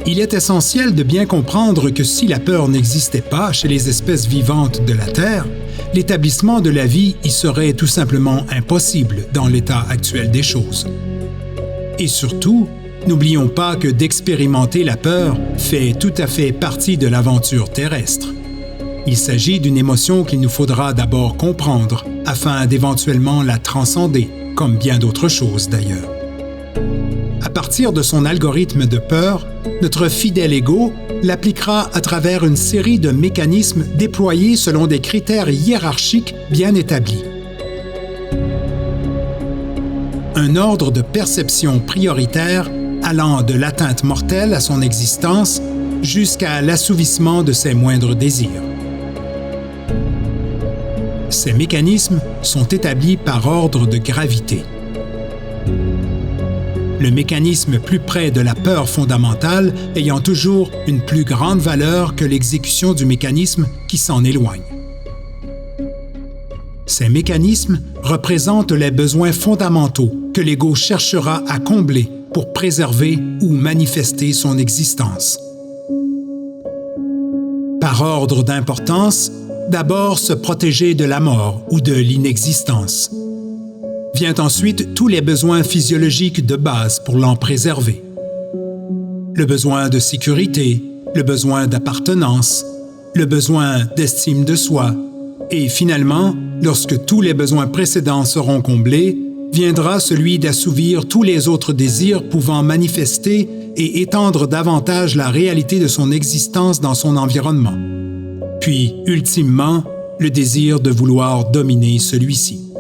Il est essentiel de bien comprendre que si la peur n'existait pas chez les espèces vivantes de la Terre, l'établissement de la vie y serait tout simplement impossible dans l'état actuel des choses. Et surtout, n'oublions pas que d'expérimenter la peur fait tout à fait partie de l'aventure terrestre. Il s'agit d'une émotion qu'il nous faudra d'abord comprendre afin d'éventuellement la transcender, comme bien d'autres choses d'ailleurs. À partir de son algorithme de peur, notre fidèle ego l'appliquera à travers une série de mécanismes déployés selon des critères hiérarchiques bien établis. Un ordre de perception prioritaire allant de l'atteinte mortelle à son existence jusqu'à l'assouvissement de ses moindres désirs. Ces mécanismes sont établis par ordre de gravité. Le mécanisme plus près de la peur fondamentale ayant toujours une plus grande valeur que l'exécution du mécanisme qui s'en éloigne. Ces mécanismes représentent les besoins fondamentaux que l'ego cherchera à combler pour préserver ou manifester son existence. Par ordre d'importance, d'abord se protéger de la mort ou de l'inexistence. Vient ensuite tous les besoins physiologiques de base pour l'en préserver. Le besoin de sécurité, le besoin d'appartenance, le besoin d'estime de soi, et finalement, lorsque tous les besoins précédents seront comblés, viendra celui d'assouvir tous les autres désirs pouvant manifester et étendre davantage la réalité de son existence dans son environnement. Puis, ultimement, le désir de vouloir dominer celui-ci.